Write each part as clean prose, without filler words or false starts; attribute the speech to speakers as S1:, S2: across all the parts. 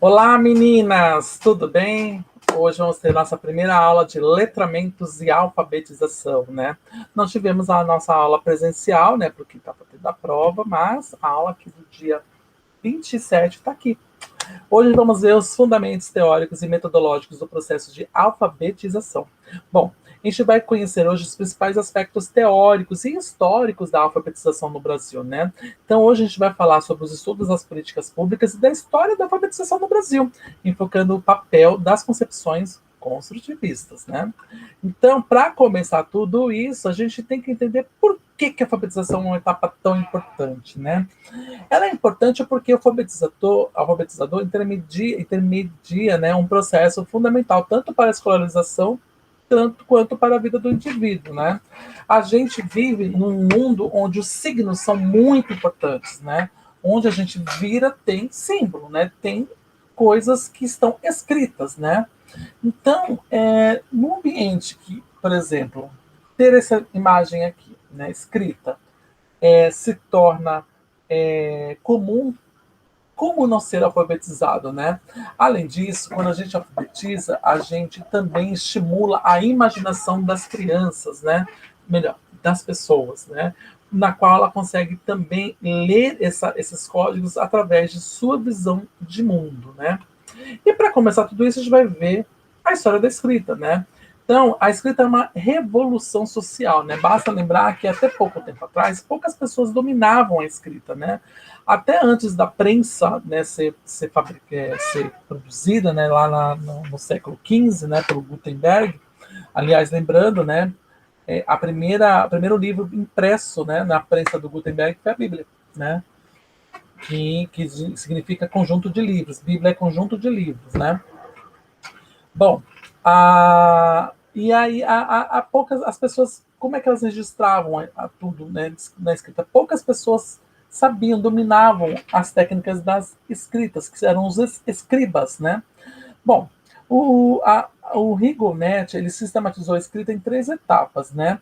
S1: Olá, meninas! Tudo bem? Hoje vamos ter nossa primeira aula de letramentos e alfabetização, né? Não tivemos a nossa aula presencial, né? Porque estava tendo a prova, mas a aula aqui do dia 27 está aqui. Hoje vamos ver os fundamentos teóricos e metodológicos do processo de alfabetização. Bom, a gente vai conhecer hoje os principais aspectos teóricos e históricos da alfabetização no Brasil, né? Então, hoje a gente vai falar sobre os estudos das políticas públicas e da história da alfabetização no Brasil, enfocando o papel das concepções construtivistas, né? Então, para começar tudo isso, a gente tem que entender por que a alfabetização é uma etapa tão importante, né? Ela é importante porque o alfabetizador intermedia, né, um processo fundamental tanto para a escolarização tanto quanto para a vida do indivíduo, né? A gente vive num mundo onde os signos são muito importantes, né? Onde a gente vira tem símbolo, né? Tem coisas que estão escritas, né? Então, no ambiente que, por exemplo, ter essa imagem aqui, né, escrita, se torna comum, como não ser alfabetizado, né? Além disso, quando a gente alfabetiza, a gente também estimula a imaginação das crianças, né? Melhor, das pessoas, né? Na qual ela consegue também ler esses códigos através de sua visão de mundo, né? E para começar tudo isso, a gente vai ver a história da escrita, né? Então, a escrita é uma revolução social, né? Basta lembrar que até pouco tempo atrás, poucas pessoas dominavam a escrita, né? Até antes da prensa, né, ser produzida, né, no século XV, né, pelo Gutenberg. Aliás, lembrando, né, o primeiro livro impresso, né, na prensa do Gutenberg foi a Bíblia, né? Que significa conjunto de livros. Bíblia é conjunto de livros, né? Bom, e aí a poucas as pessoas, como é que elas registravam tudo, né, na escrita? Poucas pessoas sabiam, dominavam as técnicas das escritas, que eram os escribas, né? Bom, o Rigonetti, ele sistematizou a escrita em três etapas, né?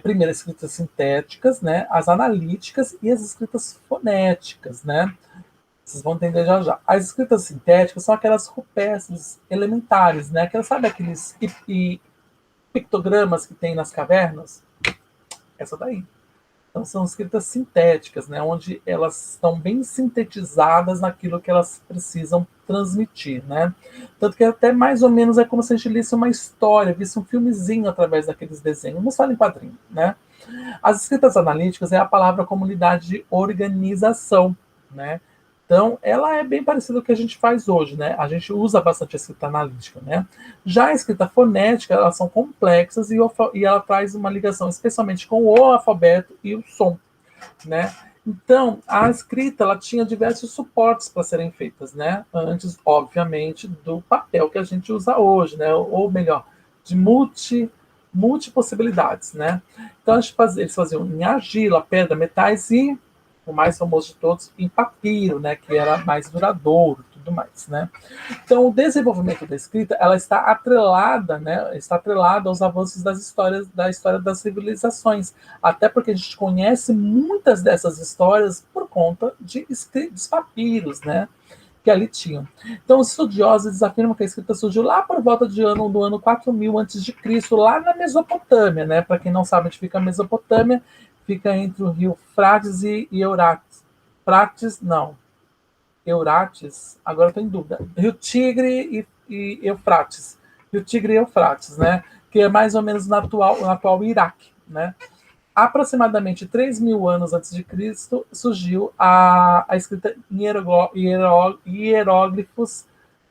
S1: Primeiro, as escritas sintéticas, né? As analíticas e as escritas fonéticas, né? Vocês vão entender já já. As escritas sintéticas são aquelas rupestres elementares, né? Sabe aqueles pictogramas que tem nas cavernas? Essa daí. Então são escritas sintéticas, né? Onde elas estão bem sintetizadas naquilo que elas precisam transmitir, né? Tanto que até mais ou menos é como se a gente lisse uma história, visse um filmezinho através daqueles desenhos, não só em quadrinho, né? As escritas analíticas é a palavra comunidade de organização, né? Então, ela é bem parecida com o que a gente faz hoje, né? A gente usa bastante a escrita analítica, né? Já a escrita fonética, elas são complexas e ela traz uma ligação especialmente com o alfabeto e o som, né? Então, a escrita, ela tinha diversos suportes para serem feitas, né? Antes, obviamente, do papel que a gente usa hoje, né? Ou melhor, de multipossibilidades, né? Então, eles faziam em argila, pedra, metais e, o mais famoso de todos, em papiro, né? Que era mais duradouro, tudo mais, né? Então, o desenvolvimento da escrita, ela está atrelada, né? Está atrelada aos avanços da história das civilizações, até porque a gente conhece muitas dessas histórias por conta dos papiros, né? Que ali tinham. Então, os estudiosos afirmam que a escrita surgiu lá por volta do ano 4000 a.C., lá na Mesopotâmia, né? Para quem não sabe onde fica a Mesopotâmia, fica entre o rio Frates e Eurates. Prates, não. Eurates, agora estou em dúvida. Rio Tigre e Eufrates. Rio Tigre e Eufrates, né? Que é mais ou menos no atual Iraque, né? Aproximadamente 3.000 anos antes de Cristo surgiu a escrita em hieróglifos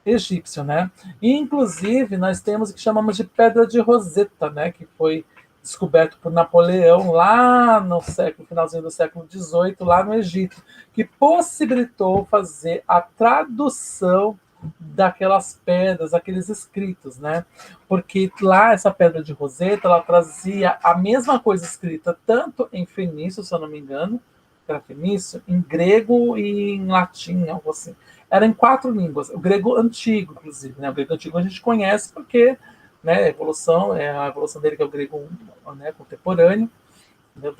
S1: egípcio, né? E, inclusive, nós temos o que chamamos de Pedra de Roseta, né? Que foi descoberto por Napoleão lá no finalzinho do século XVIII, lá no Egito, que possibilitou fazer a tradução daquelas pedras, aqueles escritos, né? Porque lá essa pedra de Roseta, ela trazia a mesma coisa escrita tanto em fenício, se eu não me engano, era fenício, em grego e em latim, algo assim. Era em 4 línguas, o grego antigo, inclusive, né? O grego antigo a gente conhece porque, né, a evolução dele que é o grego, né, contemporâneo, então,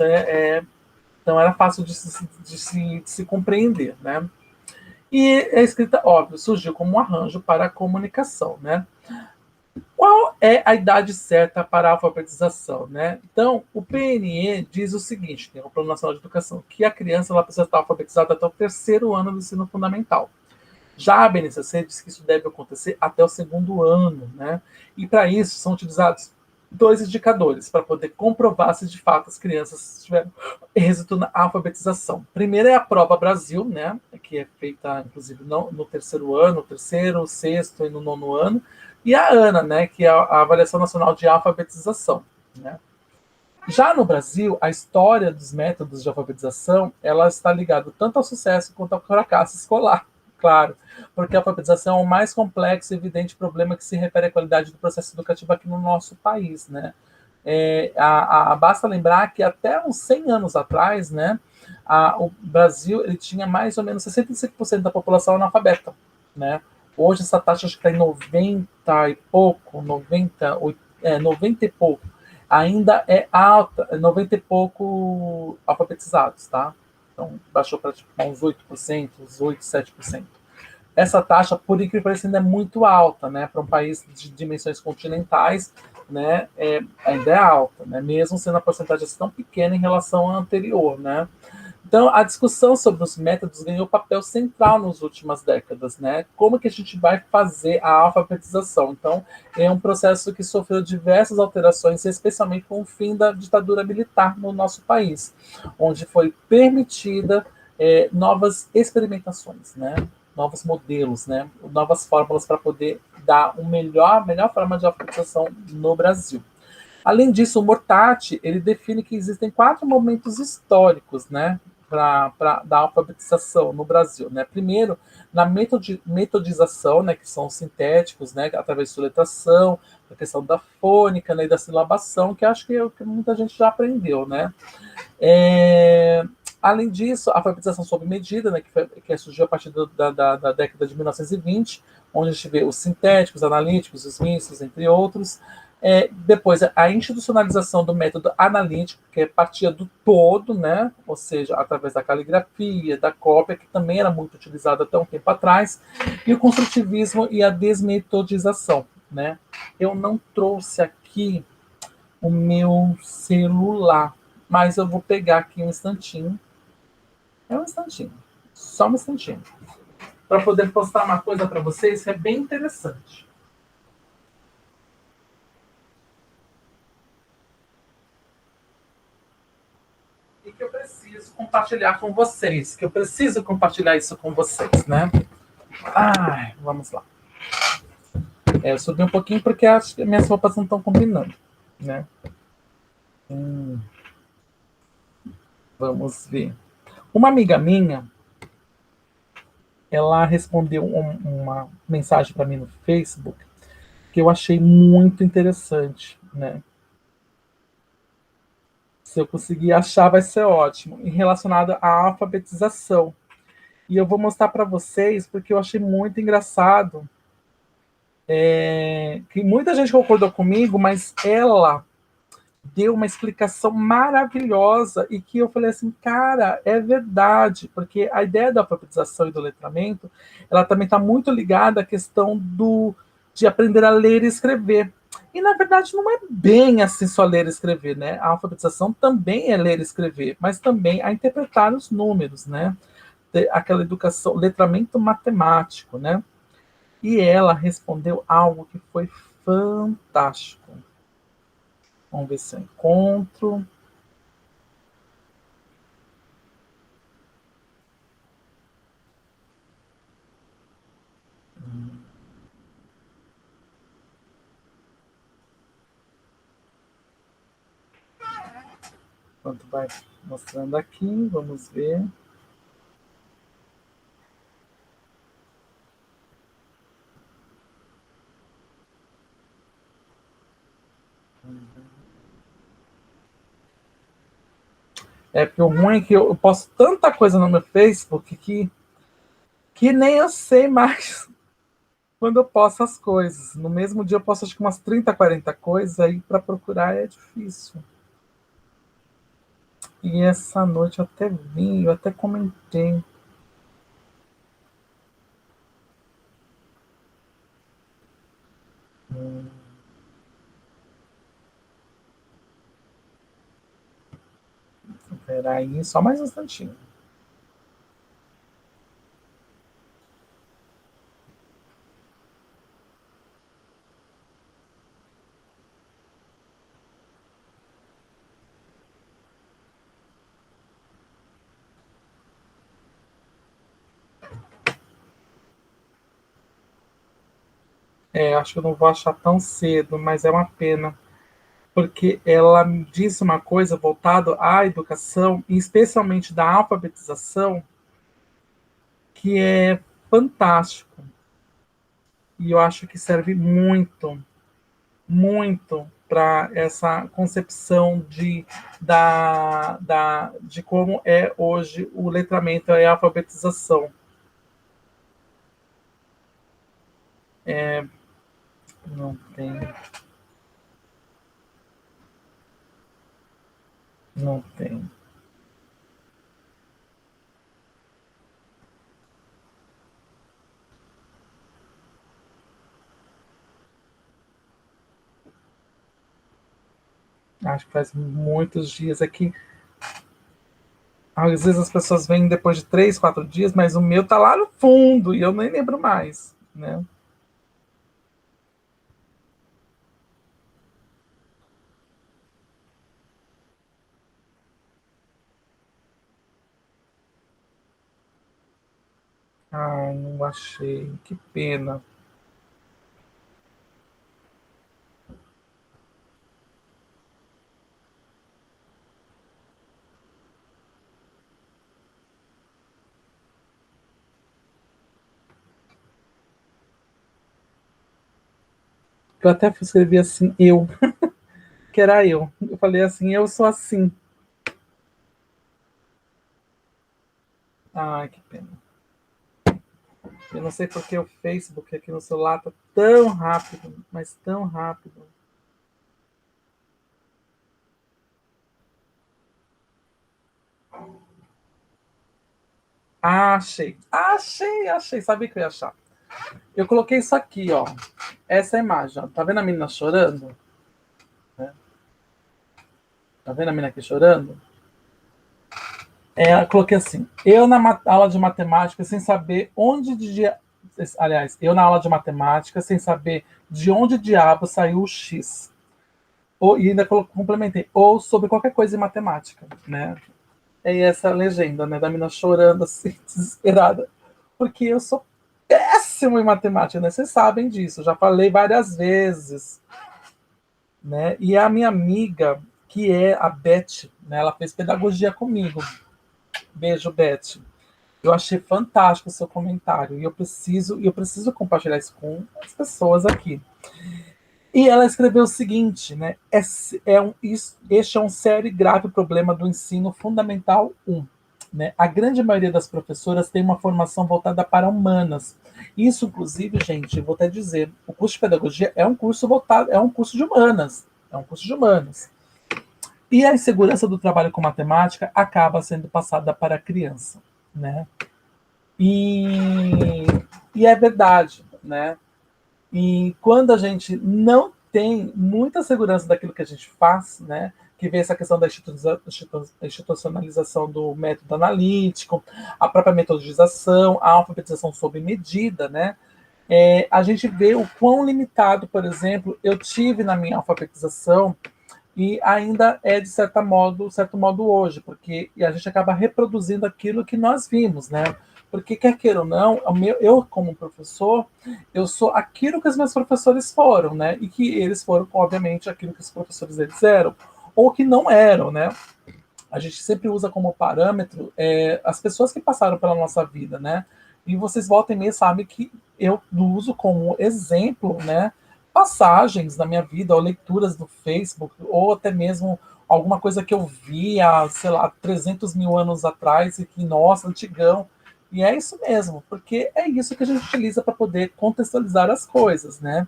S1: então era fácil de se compreender, né? E a escrita, óbvio, surgiu como um arranjo para a comunicação, né? Qual é a idade certa para a alfabetização, né? Então, o PNE diz o seguinte, que é o Plano Nacional de Educação, que a criança ela precisa estar alfabetizada até o terceiro ano do ensino fundamental. Já a BNCC diz que isso deve acontecer até o segundo ano, né? E para isso são utilizados dois indicadores para poder comprovar se de fato as crianças tiveram êxito na alfabetização. Primeiro é a prova Brasil, né? Que é feita inclusive no terceiro ano, no terceiro, sexto e no nono ano, e a ANA, né? Que é a Avaliação Nacional de Alfabetização, né? Já no Brasil, a história dos métodos de alfabetização ela está ligada tanto ao sucesso quanto ao fracasso escolar, claro, porque a alfabetização é o mais complexo e evidente problema que se refere à qualidade do processo educativo aqui no nosso país, né? Basta lembrar que até uns 100 anos atrás, né, o Brasil ele tinha mais ou menos 65% da população analfabeta, né? Hoje essa taxa acho que está em 90 e pouco, 90 e pouco ainda é alta, 90 e pouco alfabetizados, tá? Então, baixou para tipo, uns 8%, uns 8, 7%. Essa taxa, por incrível que pareça, ainda é muito alta, né? Para um país de dimensões continentais, né? Ainda é alta, né? Mesmo sendo a porcentagem assim, tão pequena em relação à anterior, né? Então, a discussão sobre os métodos ganhou papel central nas últimas décadas, né? Como que a gente vai fazer a alfabetização? Então, é um processo que sofreu diversas alterações, especialmente com o fim da ditadura militar no nosso país, onde foi permitida novas experimentações, né? Novos modelos, né? Novas fórmulas para poder dar a melhor forma de alfabetização no Brasil. Além disso, o Mortati ele define que existem 4 momentos históricos, né, da alfabetização no Brasil, né? Primeiro, na metodização, né, que são os sintéticos, né, através de soletração, a questão da fônica, né, e da silabação, que acho que, que muita gente já aprendeu, né? É, além disso, a alfabetização sob medida, né, que surgiu a partir da década de 1920, onde a gente vê os sintéticos, analíticos, os mistos, entre outros. Depois, a institucionalização do método analítico, que partia do todo, né, ou seja, através da caligrafia, da cópia, que também era muito utilizada até um tempo atrás, e o construtivismo e a desmetodização. Né? Eu não trouxe aqui o meu celular, mas eu vou pegar aqui um instantinho. É um instantinho. Só um instantinho. Para poder postar uma coisa para vocês que é bem interessante. E que eu preciso compartilhar com vocês. Que eu preciso compartilhar isso com vocês, né? Ai, vamos lá. Eu subi um pouquinho porque acho que minhas roupas não estão combinando, né? Vamos ver. Uma amiga minha, ela respondeu uma mensagem para mim no Facebook que eu achei muito interessante, né? Se eu conseguir achar, vai ser ótimo. Em relacionado à alfabetização. E eu vou mostrar para vocês, porque eu achei muito engraçado. Que muita gente concordou comigo, mas ela deu uma explicação maravilhosa e que eu falei assim, cara, é verdade, porque a ideia da alfabetização e do letramento, ela também está muito ligada à questão de aprender a ler e escrever. E na verdade não é bem assim só ler e escrever, né? A alfabetização também é ler e escrever, mas também a interpretar os números, né? Aquela educação, letramento matemático, né? E ela respondeu algo que foi fantástico. Vamos ver se eu encontro. Enquanto vai mostrando aqui, vamos ver. Porque o ruim é que eu posto tanta coisa no meu Facebook que nem eu sei mais quando eu posto as coisas. No mesmo dia eu posto acho que umas 30, 40 coisas, aí para procurar é difícil. E essa noite eu até vi, eu até comentei. Espera aí, só mais um instantinho. Acho que eu não vou achar tão cedo, mas é uma pena, porque ela me disse uma coisa voltada à educação, e especialmente da alfabetização, que é fantástico. E eu acho que serve muito, muito para essa concepção de como é hoje o letramento e a alfabetização. Não tem, não tem. Acho que faz muitos dias aqui. Às vezes as pessoas vêm depois de 3, 4 dias, mas o meu tá lá no fundo e eu nem lembro mais, né? Ai, não achei. Que pena. Eu até escrevi assim, eu, que era eu. Eu falei assim, eu sou assim. Ai, que pena. Eu não sei porque o Facebook aqui no celular tá tão rápido, mas tão rápido. Ah, achei. Achei. Sabia que eu ia achar. Eu coloquei isso aqui, ó. Essa imagem, ó. Tá vendo a menina chorando? Né? Tá vendo a menina aqui chorando? Eu coloquei assim, eu na aula de matemática sem saber onde de, aliás, eu na aula de matemática sem saber de onde diabo saiu o X. E ainda complementei, ou sobre qualquer coisa em matemática, né? É essa legenda, né, da menina chorando assim, desesperada, porque eu sou péssimo em matemática, né? Vocês sabem disso, já falei várias vezes, né? E a minha amiga, que é a Beth, né, ela fez pedagogia comigo. Beijo, Beth. Eu achei fantástico o seu comentário e eu preciso compartilhar isso com as pessoas aqui. E ela escreveu o seguinte, né? Este é um sério e grave problema do ensino fundamental 1. Né? A grande maioria das professoras tem uma formação voltada para humanas. Isso, inclusive, gente, eu vou até dizer, o curso de pedagogia é um curso voltado, é um curso de humanas. É um curso de humanas. E a insegurança do trabalho com matemática acaba sendo passada para a criança, né? E, e é verdade, né? E quando a gente não tem muita segurança daquilo que a gente faz, né? Que vem essa questão da institucionalização do método analítico, a própria metodização, a alfabetização sob medida, né? A gente vê o quão limitado, por exemplo, eu tive na minha alfabetização e ainda é de certo modo hoje, porque a gente acaba reproduzindo aquilo que nós vimos, né? Porque quer queira ou não, eu como professor, eu sou aquilo que os meus professores foram, né? E que eles foram, obviamente, aquilo que os professores deles eram, ou que não eram, né? A gente sempre usa como parâmetro as pessoas que passaram pela nossa vida, né? E vocês voltam e meia sabem que eu uso como exemplo, né? Passagens da minha vida, ou leituras do Facebook, ou até mesmo alguma coisa que eu vi há, sei lá, 300 mil anos atrás e que, nossa, antigão. E é isso mesmo, porque é isso que a gente utiliza para poder contextualizar as coisas, né?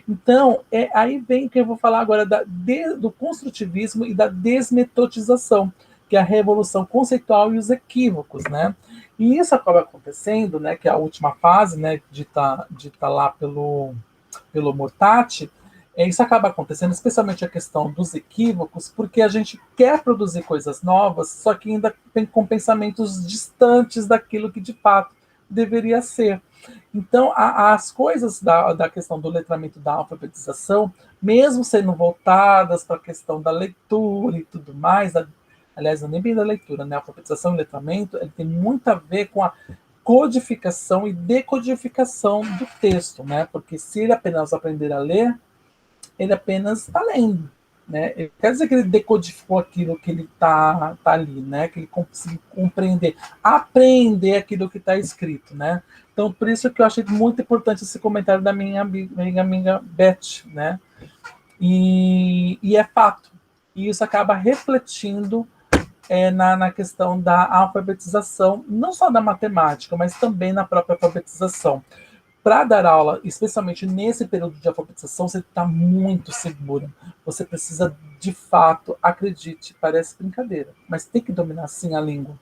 S1: Então, aí vem o que eu vou falar agora do construtivismo e da desmetodização, que é a revolução conceitual e os equívocos, né? E isso acaba acontecendo, né, que é a última fase, né, dita lá pelo Mortati, Isso acaba acontecendo, especialmente a questão dos equívocos, porque a gente quer produzir coisas novas, só que ainda tem com pensamentos distantes daquilo que de fato deveria ser. Então, as coisas da questão do letramento, da alfabetização, mesmo sendo voltadas para a questão da leitura e tudo mais, aliás, não é nem bem da leitura, né? A alfabetização e letramento, ele tem muito a ver com a codificação e decodificação do texto, né? Porque se ele apenas aprender a ler, ele apenas está lendo, né? Ele quer dizer que ele decodificou aquilo que ele tá ali, né? Que ele conseguiu compreender, aprender aquilo que está escrito, né? Então, por isso que eu achei muito importante esse comentário da minha amiga Beth, né? E é fato. E isso acaba refletindo na questão da alfabetização, não só da matemática, mas também na própria alfabetização. Para dar aula, especialmente nesse período de alfabetização, você está muito segura. Você precisa, de fato, acredite, parece brincadeira, mas tem que dominar sim a língua.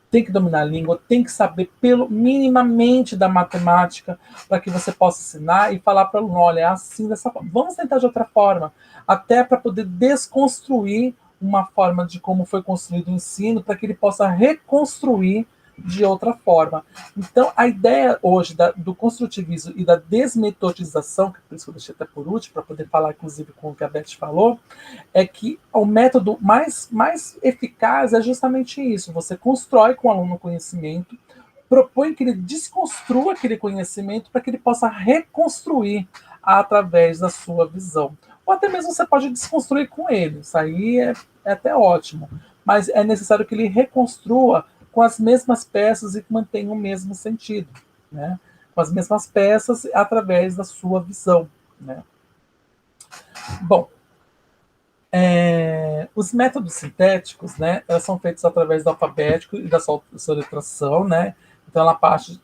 S1: Tem que dominar a língua, tem que saber pelo minimamente da matemática para que você possa ensinar e falar para o aluno, olha, é assim dessa forma. Vamos tentar de outra forma, até para poder desconstruir uma forma de como foi construído o ensino, para que ele possa reconstruir de outra forma. Então, a ideia hoje do construtivismo e da desmetodização, que por isso que eu deixei até por último, para poder falar, inclusive, com o que a Beth falou, é que o método mais eficaz é justamente isso. Você constrói com o aluno conhecimento, propõe que ele desconstrua aquele conhecimento para que ele possa reconstruir através da sua visão. Ou até mesmo você pode desconstruir com ele, isso aí é até ótimo. Mas é necessário que ele reconstrua com as mesmas peças e que mantenha o mesmo sentido, né? Com as mesmas peças através da sua visão, né? Bom, os métodos sintéticos, né, elas são feitos através do alfabético e da soletração, né? Então ela parte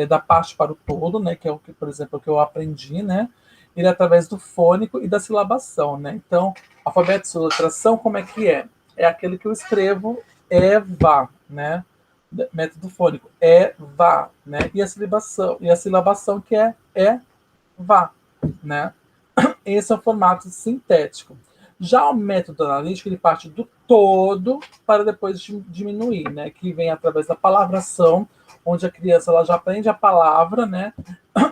S1: da parte para o todo, né, que é o que, por exemplo, o que eu aprendi, né? Ele é através do fônico e da silabação, né? Então, alfabeto e soletração, como é que é? É aquele que eu escrevo Eva, né? Método fônico vá, né? E a silabação que é vá, né? Esse é o formato sintético. Já o método analítico, ele parte do todo para depois diminuir, né? Que vem através da palavração, onde a criança ela já aprende a palavra, né?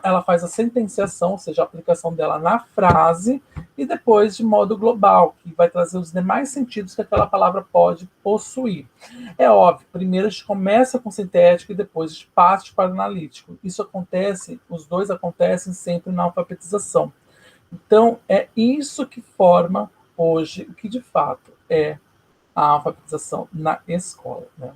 S1: Ela faz a sentenciação, ou seja, a aplicação dela na frase, e depois de modo global, que vai trazer os demais sentidos que aquela palavra pode possuir. É óbvio, primeiro a gente começa com sintético e depois a gente parte para o analítico. Isso acontece, os dois acontecem sempre na alfabetização. Então, é isso que forma hoje o que de fato é a alfabetização na escola, né?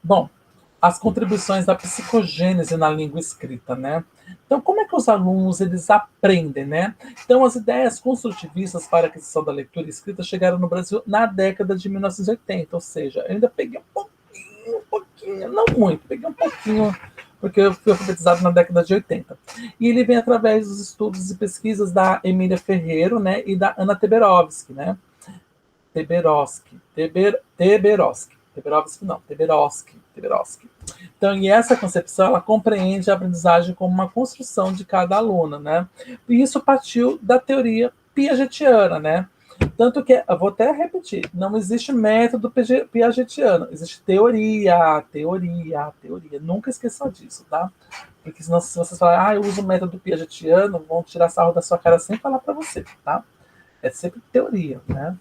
S1: Bom, as contribuições da psicogênese na língua escrita, né? Então, como é que os alunos eles aprendem, né? Então, as ideias construtivistas para a aquisição da leitura escrita chegaram no Brasil na década de 1980, ou seja, eu ainda peguei um pouquinho, não muito, peguei um pouquinho, porque eu fui alfabetizado na década de 80. E ele vem através dos estudos e pesquisas da Emília Ferreiro, né, e da Ana Teberovski, né? Teberovski. Então, e essa concepção, ela compreende a aprendizagem como uma construção de cada aluna, né? E isso partiu da teoria piagetiana, né? Tanto que, eu vou até repetir, não existe método piagetiano, existe teoria. Nunca esqueça disso, tá? Porque senão, se vocês falarem, eu uso o método piagetiano, vão tirar sarro da sua cara sem falar para você, tá? É sempre teoria, né?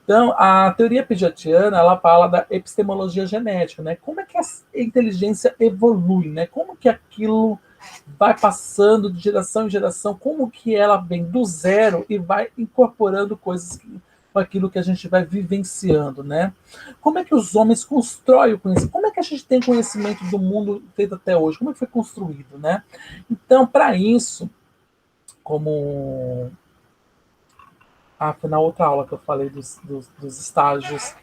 S1: Então, a teoria piagetiana, ela fala da epistemologia genética, né? Como é que a inteligência evolui, né? Como que aquilo vai passando de geração em geração, como que ela vem do zero e vai incorporando coisas com aquilo que a gente vai vivenciando, né? Como é que os homens constroem o conhecimento? Como é que a gente tem conhecimento do mundo feito até hoje? Como é que foi construído, né? Então, para isso, como foi na outra aula que eu falei dos estágios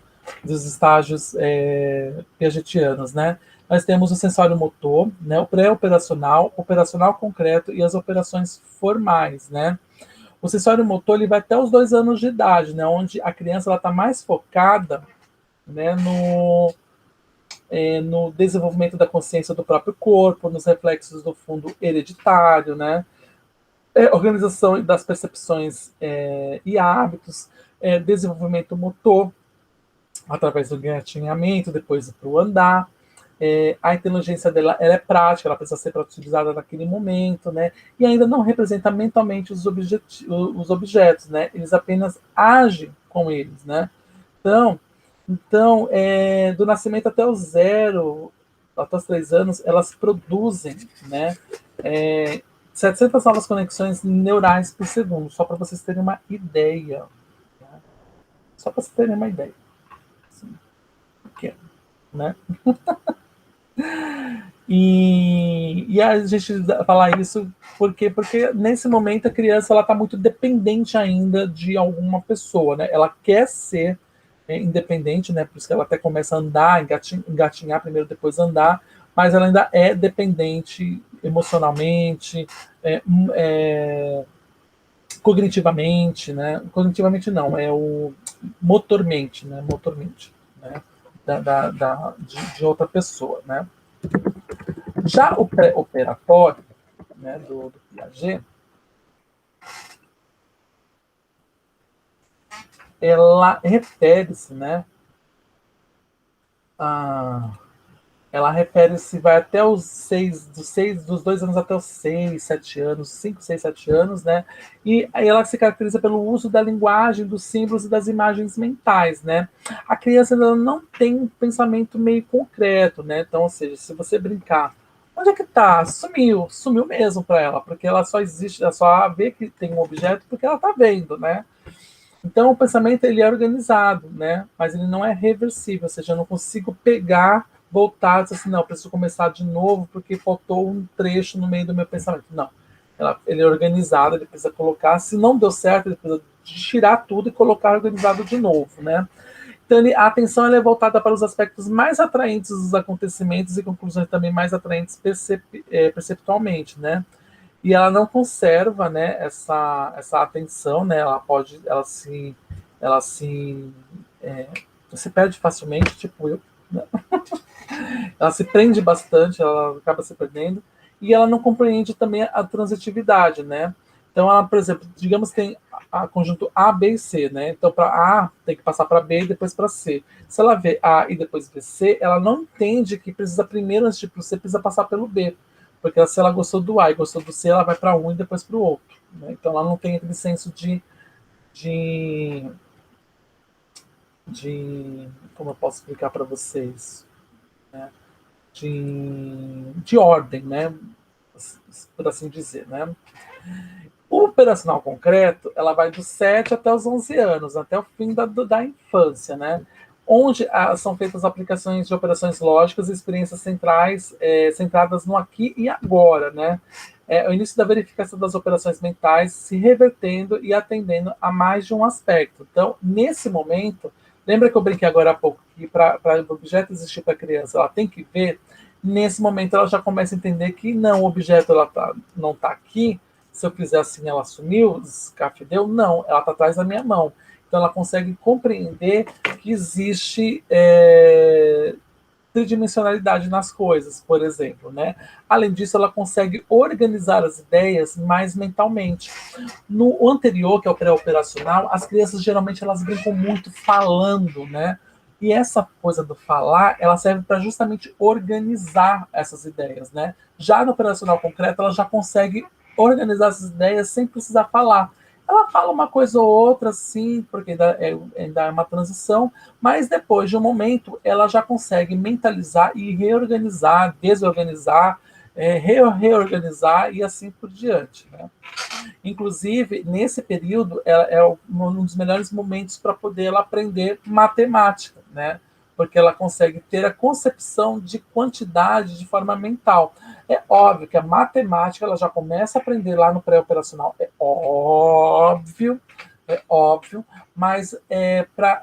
S1: piagetianos, né? Nós temos o sensório motor, né? O pré-operacional, operacional concreto e as operações formais, né? O sensório motor ele vai até os 2 anos de idade, né? Onde a criança ela está mais focada, né? no desenvolvimento da consciência do próprio corpo, nos reflexos do fundo hereditário, né? Organização das percepções e hábitos, desenvolvimento motor, através do engatinhamento, depois para o andar. A inteligência dela ela é prática, ela precisa ser utilizada naquele momento, né? E ainda não representa mentalmente os objetos, né? Eles apenas agem com eles, né? Então, do nascimento até o 0, até os 3 anos, elas produzem, né? 700 novas conexões neurais por segundo, só para vocês terem uma ideia. Né? Só para vocês terem uma ideia. Assim, pequeno, né? E a gente falar isso porque nesse momento a criança ela está muito dependente ainda de alguma pessoa, né? Ela quer ser independente, né? Por isso que ela até começa a andar, engatinhar primeiro, depois andar, mas ela ainda é dependente emocionalmente, cognitivamente, né? Cognitivamente não, é o motormente, né? Motormente, né? De outra pessoa, né? Já o pré-operatório, né, do Piaget, ela refere-se, né, a, ela refere-se, vai até os dos 2 anos até os 6, 7 anos, 5, 6, 7 anos, né, e aí ela se caracteriza pelo uso da linguagem, dos símbolos e das imagens mentais, né. A criança ela não tem um pensamento meio concreto, né, então, ou seja, se você brincar onde é que tá? Sumiu mesmo para ela, porque ela só existe, ela só vê que tem um objeto porque ela tá vendo, né? Então o pensamento ele é organizado, né? Mas ele não é reversível, ou seja, eu não consigo pegar, voltar e dizer assim, não, eu preciso começar de novo porque faltou um trecho no meio do meu pensamento. Não. Ele é organizado, ele precisa colocar, se não deu certo, ele precisa tirar tudo e colocar organizado de novo, né? Então, a atenção ela é voltada para os aspectos mais atraentes dos acontecimentos e conclusões também mais atraentes perceptualmente, né? E ela não conserva, né, essa atenção, né? Ela se perde facilmente, tipo eu, né? Ela se prende bastante, ela acaba se perdendo e ela não compreende também a transitividade, né? Então, ela, por exemplo, digamos que tem a conjunto A, B e C, né? Então, para A tem que passar para B e depois para C. Se ela vê A e depois vê C, ela não entende que precisa primeiro, antes de ir para o C, precisa passar pelo B. Porque se ela gostou do A e gostou do C, ela vai para um e depois para o outro. Né? Então, ela não tem aquele senso de, de como eu posso explicar para vocês? Né? De ordem, né? Por assim dizer, né? O operacional concreto, ela vai dos 7 até os 11 anos, até o fim da infância, né? Onde são feitas aplicações de operações lógicas e experiências centrais centradas no aqui e agora, né? O início da verificação das operações mentais se revertendo e atendendo a mais de um aspecto. Então, nesse momento, lembra que eu brinquei agora há pouco que para o objeto existir para a criança, ela tem que ver. Nesse momento, ela já começa a entender que não, o objeto não está aqui, se eu fizer assim, ela sumiu, descafedeu? Não, ela está atrás da minha mão. Então, ela consegue compreender que existe tridimensionalidade nas coisas, por exemplo, né? Além disso, ela consegue organizar as ideias mais mentalmente. No anterior, que é o pré-operacional, as crianças geralmente elas brincam muito falando, né? E essa coisa do falar, ela serve para justamente organizar essas ideias, né? Já no operacional concreto, ela já consegue organizar essas ideias sem precisar falar. Ela fala uma coisa ou outra, sim, porque ainda é uma transição, mas depois de um momento, ela já consegue mentalizar e reorganizar, desorganizar, reorganizar e assim por diante. Né? Inclusive, nesse período, é um dos melhores momentos para poder ela aprender matemática, né? Porque ela consegue ter a concepção de quantidade de forma mental. É óbvio que a matemática ela já começa a aprender lá no pré-operacional, é óbvio, mas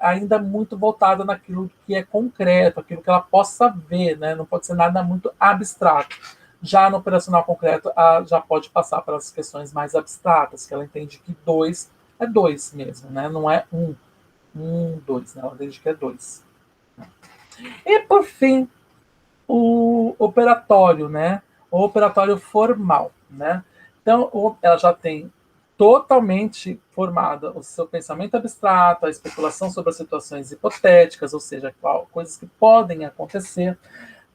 S1: ainda muito voltada naquilo que é concreto, aquilo que ela possa ver, né? Não pode ser nada muito abstrato. Já no operacional concreto, já pode passar para as questões mais abstratas, que ela entende que 2 é 2 mesmo, né? Não é 1, 2, né? Ela entende que é 2. E por fim, o operatório, né? O operatório formal, né? Então, ela já tem totalmente formada o seu pensamento abstrato, a especulação sobre as situações hipotéticas, ou seja, coisas que podem acontecer,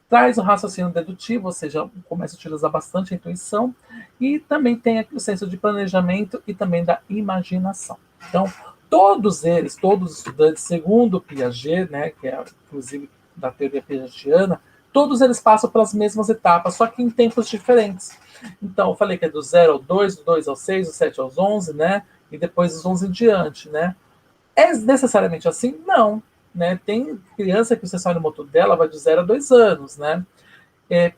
S1: traz o raciocínio dedutivo, ou seja, começa a utilizar bastante a intuição, e também tem o senso de planejamento e também da imaginação. Então, todos os estudantes, segundo Piaget, né, que é inclusive da teoria piagetiana, todos eles passam pelas mesmas etapas, só que em tempos diferentes. Então, eu falei que é do 0 ao 2, do 2 ao 6, do 7 aos 11, né, e depois dos 11 em diante, né. É necessariamente assim? Não. Né? Tem criança que o sensório motor dela vai de 0 a 2 anos. Né?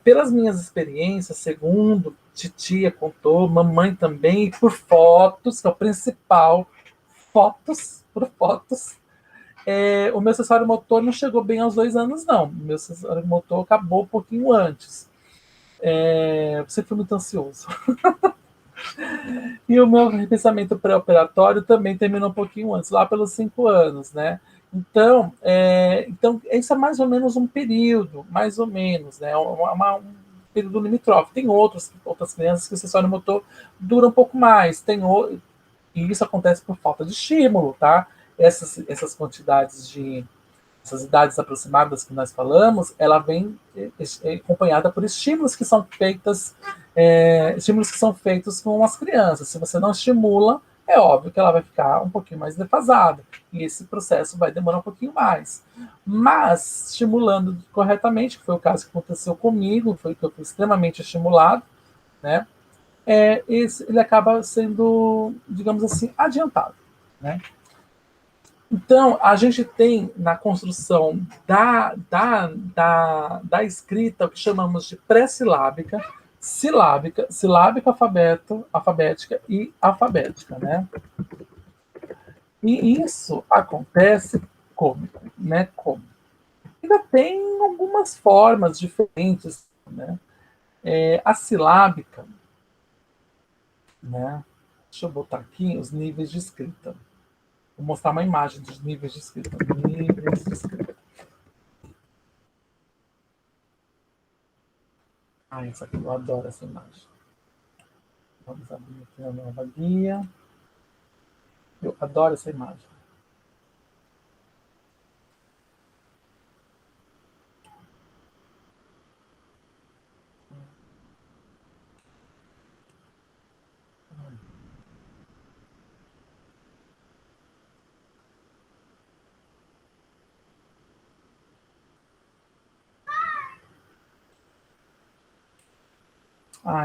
S1: Pelas minhas experiências, segundo titia contou, mamãe também, e por fotos, que é o principal, fotos, por fotos, o meu sensório motor não chegou bem aos 2 anos, não. O meu sensório motor acabou um pouquinho antes. Você foi muito ansioso. E o meu pensamento pré-operatório também terminou um pouquinho antes, lá pelos 5 anos, né? Então, esse é mais ou menos um período, mais ou menos, né? Um período limítrofe. Tem outras crianças que o sensório motor dura um pouco mais. E isso acontece por falta de estímulo, tá? Essas quantidades de essas idades aproximadas que nós falamos, ela vem acompanhada por estímulos que são feitos com as crianças. Se você não estimula, é óbvio que ela vai ficar um pouquinho mais defasada. E esse processo vai demorar um pouquinho mais. Mas, estimulando corretamente, que foi o caso que aconteceu comigo, foi que eu fui extremamente estimulado, né? Ele acaba sendo, digamos assim, adiantado, né? Então, a gente tem na construção da escrita o que chamamos de pré-silábica, silábica alfabética e alfabética, né? E isso acontece como, né? Como? Ainda tem algumas formas diferentes, né? A silábica, né? Deixa eu botar aqui os níveis de escrita. Vou mostrar uma imagem dos níveis de escrita. Níveis de escrita. Essa aqui, eu adoro essa imagem. Vamos abrir aqui a nova guia. Eu adoro essa imagem.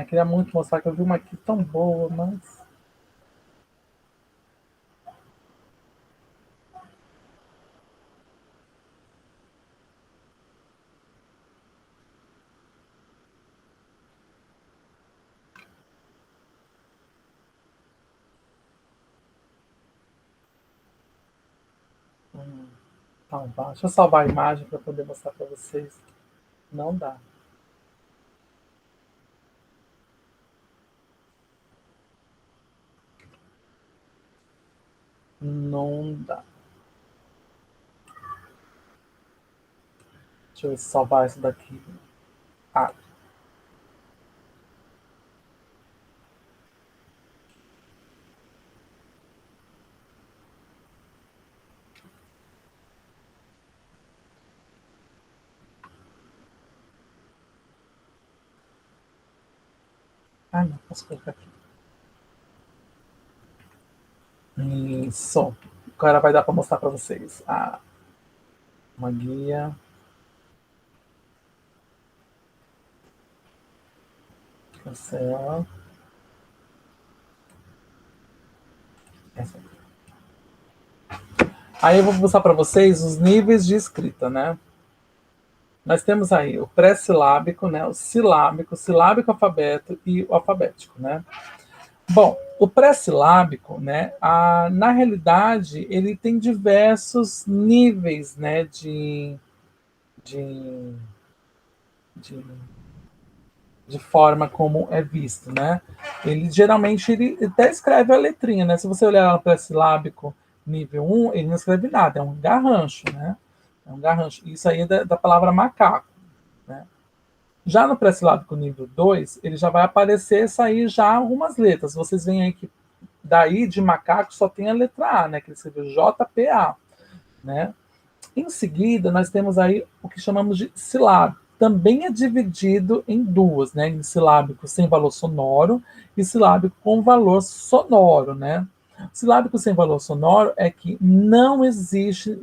S1: Queria muito mostrar que eu vi uma aqui tão boa, mas. Então, tá. Deixa eu salvar a imagem para poder mostrar para vocês. Não dá. Não dá. Deixa eu salvar isso daqui. Ah, não, posso colocar aqui. Isso. Agora vai dar para mostrar para vocês. Uma guia. Cancela. Essa aqui. Aí eu vou mostrar para vocês os níveis de escrita, né? Nós temos aí o pré-silábico, né? O silábico alfabeto e o alfabético, né? Bom, o pré-silábico, né? Na realidade, ele tem diversos níveis, né? De, de, de forma como é visto, né? Ele até escreve a letrinha, né? Se você olhar no pré-silábico nível 1, ele não escreve nada, é um garrancho, né? É um garrancho. Isso aí é da palavra macaco, né? Já no pré-silábico nível 2, ele já vai aparecer, sair já algumas letras. Vocês veem aí que daí de macaco só tem a letra A, né? Que ele escreveu JPA, né? Em seguida, nós temos aí o que chamamos de silábico. Também é dividido em duas, né? Em silábico sem valor sonoro e silábico com valor sonoro, né? Silábico sem valor sonoro é que não existe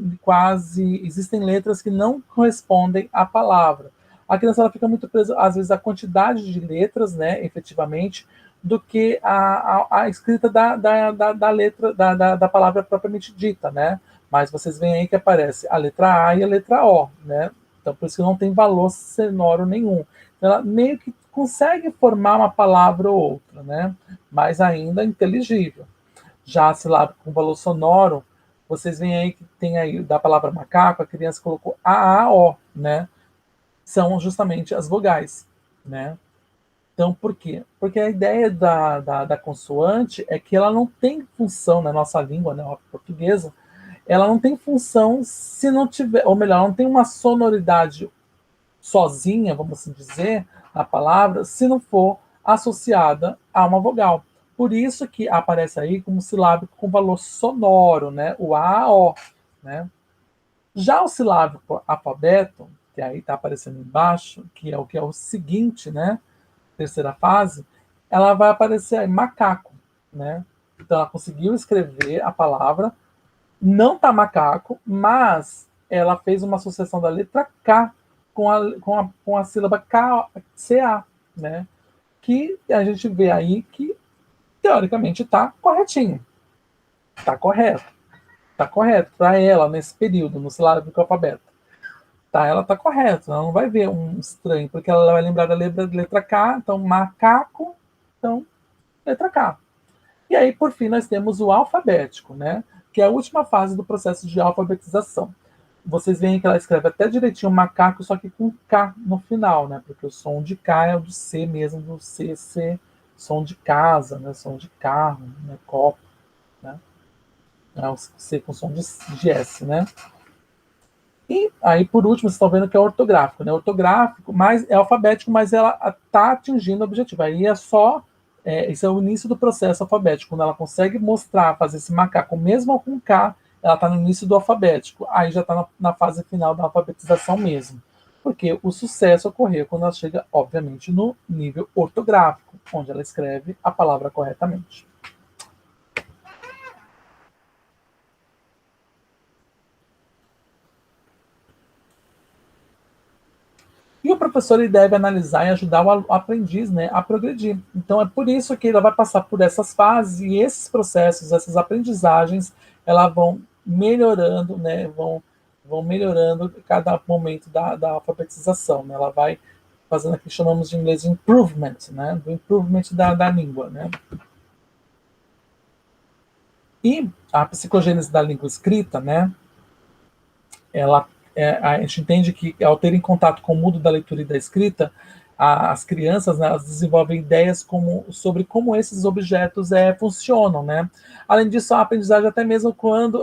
S1: existem letras que não correspondem à palavra. A criança ela fica muito presa, às vezes, à quantidade de letras, né, efetivamente, do que a escrita da letra, da palavra propriamente dita, né? Mas vocês veem aí que aparece a letra A e a letra O, né? Então, por isso que não tem valor sonoro nenhum. Então, ela meio que consegue formar uma palavra ou outra, né? Mas ainda é inteligível. Já a sílaba com valor sonoro, vocês veem aí que tem aí da palavra macaco, a criança colocou A-A-O, né? São justamente as vogais, né? Então, por quê? Porque a ideia da consoante é que ela não tem função na nossa língua, né, a portuguesa, ela não tem função se não tiver, ou melhor, não tem uma sonoridade sozinha, vamos assim dizer, na palavra, se não for associada a uma vogal. Por isso que aparece aí como silábico com valor sonoro, né? O A, O, né? Já o silábico alfabeto, que aí está aparecendo embaixo, que é o seguinte, né? Terceira fase, ela vai aparecer aí macaco, né? Então ela conseguiu escrever a palavra, não tá macaco, mas ela fez uma associação da letra K com a sílaba K, CA, né? Que a gente vê aí que, teoricamente, está corretinho. Está correto. Está correto para ela nesse período, no silábico alfabeto. Tá, ela está correta, ela não vai ver um estranho, porque ela vai lembrar da letra K, então macaco, então letra K. E aí, por fim, nós temos o alfabético, né? Que é a última fase do processo de alfabetização. Vocês veem que ela escreve até direitinho macaco, só que com K no final, né? Porque o som de K é o do C mesmo, do C, C, som de casa, né? Som de carro, né? Copo, né? É o C com som de S, né? E aí, por último, vocês estão vendo que é ortográfico, né? Ortográfico, mas é alfabético, mas ela está atingindo o objetivo. Aí é só. Isso é o início do processo alfabético. Quando ela consegue mostrar, fazer esse macaco, mesmo com K, ela está no início do alfabético. Aí já está na fase final da alfabetização mesmo. Porque o sucesso ocorreu quando ela chega, obviamente, no nível ortográfico, onde ela escreve a palavra corretamente. E o professor ele deve analisar e ajudar o aprendiz, né, a progredir. Então é por isso que ele vai passar por essas fases e esses processos, essas aprendizagens, elas vão melhorando, né, vão melhorando cada momento da alfabetização. Né? Ela vai fazendo o que chamamos de inglês de improvement, né, do improvement da língua. Né? E a psicogênese da língua escrita, né, ela a gente entende que ao terem contato com o mundo da leitura e da escrita, as crianças, né, elas desenvolvem ideias sobre como esses objetos funcionam, né? Além disso, a aprendizagem até mesmo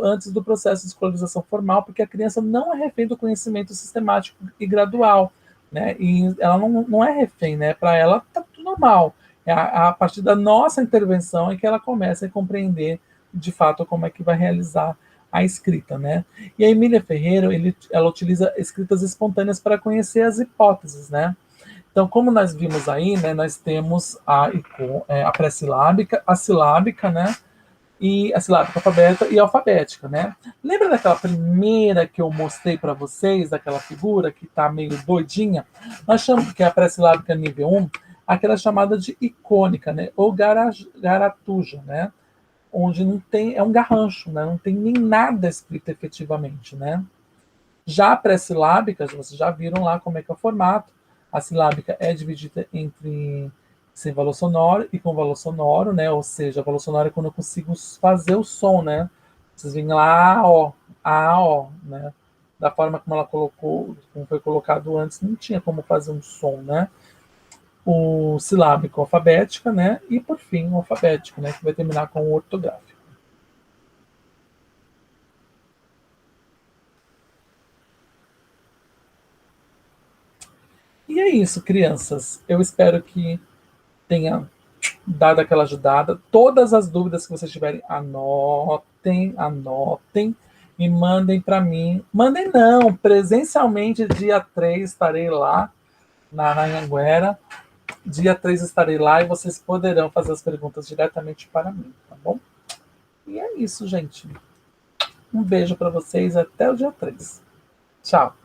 S1: antes do processo de escolarização formal, porque a criança não é refém do conhecimento sistemático e gradual, né? E ela não é refém, né? Para ela tá tudo normal. A partir da nossa intervenção é que ela começa a compreender de fato como é que vai realizar a escrita, né? E a Emília Ferreira, ela utiliza escritas espontâneas para conhecer as hipóteses, né? Então, como nós vimos aí, né, nós temos a pré-silábica, a silábica, né? E a silábica alfabeta e a alfabética, né? Lembra daquela primeira que eu mostrei para vocês, daquela figura que está meio doidinha? Nós chamamos que é a pré-silábica nível 1, aquela chamada de icônica, né? Ou garatuja, né? Onde não tem, é um garrancho, né? Não tem nem nada escrito efetivamente, né? Já a pré-silábica, vocês já viram lá como é que é o formato. A silábica é dividida entre sem valor sonoro e com valor sonoro, né? Ou seja, valor sonoro é quando eu consigo fazer o som, né? Vocês veem lá A, O, né? Da forma como ela colocou, como foi colocado antes, não tinha como fazer um som, né? O silábico alfabética, né? E por fim o alfabético, né? Que vai terminar com o ortográfico. E é isso, crianças. Eu espero que tenha dado aquela ajudada. Todas as dúvidas que vocês tiverem, anotem e mandem para mim. Mandem não, presencialmente, dia 3 estarei lá na Anhanguera. Dia 3 estarei lá e vocês poderão fazer as perguntas diretamente para mim, tá bom? E é isso, gente. Um beijo para vocês até o dia 3. Tchau.